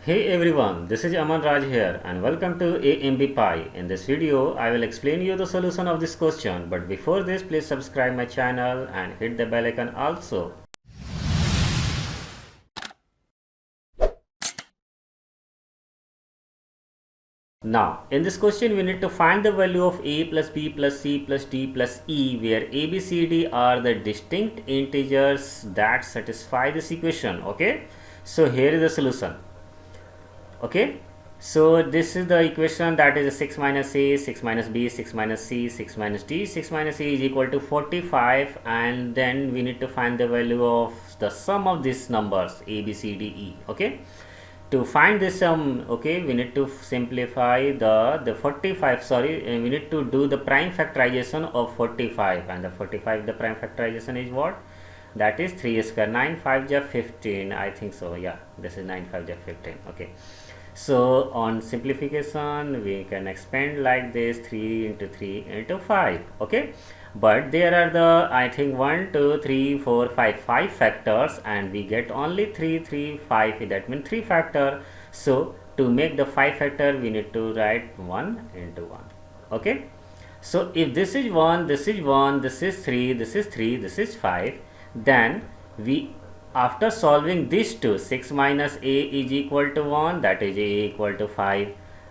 Hey everyone, this is Amans here and welcome to AMBPi. In this video, I will explain you the solution of this question, but before this, please subscribe my channel and hit the bell icon also. Now, in this question, we need to find the value of a plus b plus c plus d plus e, where a, b, c, d are the distinct integers that satisfy this equation. Okay, so here is the solution. Okay, so this is the equation, that is 6 minus a, 6 minus b, 6 minus c, 6 minus d. 6 minus a is equal to 45, and then we need to find the value of the sum of these numbers a, b, c, d, e. Okay, to find this sum, okay, we need to simplify the 45, sorry, we need to do the prime factorization of 45, and the 45, the prime factorization is what? That is 3 square, 9 5 ja 15, I think so. Yeah, this is 9 5 ja 15. Okay, so on simplification we can expand like this, 3 into 3 into 5. Okay, but there are the, I think, 1 2 3 4 5 factors, and we get only 3 3 5, that means 3 factor. So to make the 5 factor, we need to write 1 into 1. Okay, so if this is 1, this is 1, this is 3, this is 3, this is 5, then we, after solving these two, 6 minus a is equal to 1, that is a equal to 5,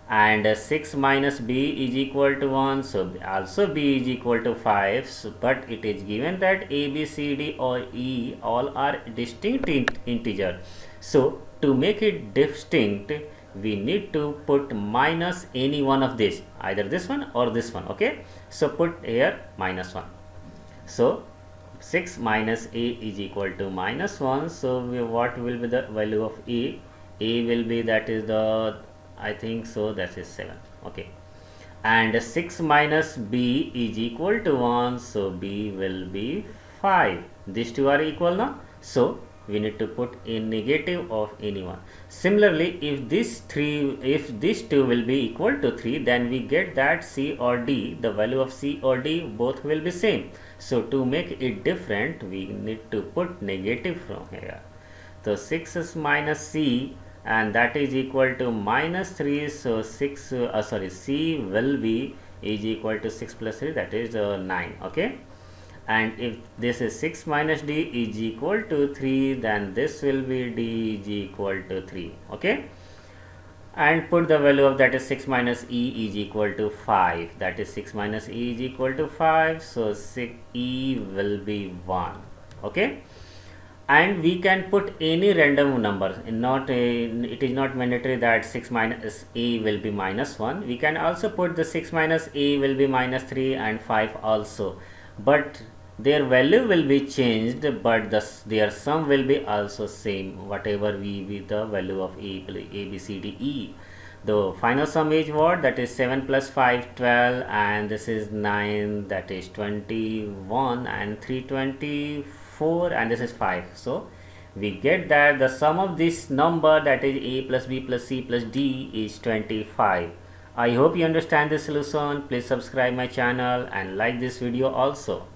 and 6 minus b is equal to 1, so also b is equal to 5. So, but it is given that a, b, c, d or e all are distinct integer. So to make it distinct, we need to put minus any one of this, either this one or this one. Okay, so put here minus 1. So 6 minus a is equal to minus 1. So what will be the value of a? A will be, that is the, I think so, that is 7. Okay, and 6 minus b is equal to 1, so b will be 5. These two are equal now, so we need to put a negative of any one. Similarly, if these two will be equal to 3, then we get that c or d, the value of c or d both will be same. So to make it different, we need to put negative from here. So 6 is minus c, and that is equal to minus 3. So c will be is equal to 6 plus 3, that is 9. Okay, and if this is 6 minus d is equal to 3, then this will be d is equal to 3. Okay, and put the value of, that is 6 minus e is equal to 5, that is 6 minus e is equal to 5, so e will be 1. Okay, and we can put any random number, it is not mandatory that 6 minus a will be minus 1. We can also put the 6 minus a will be minus 3 and 5 also, but their value will be changed, but their sum will be also same, whatever be the value of a, b, c, d, e. The final sum is what? That is 7 plus 5 12, and this is 9, that is 21, and 3 24, and this is 5. So we get that the sum of this number, that is a plus b plus c plus d, is 25. I hope you understand this solution. Please subscribe my channel and like this video also.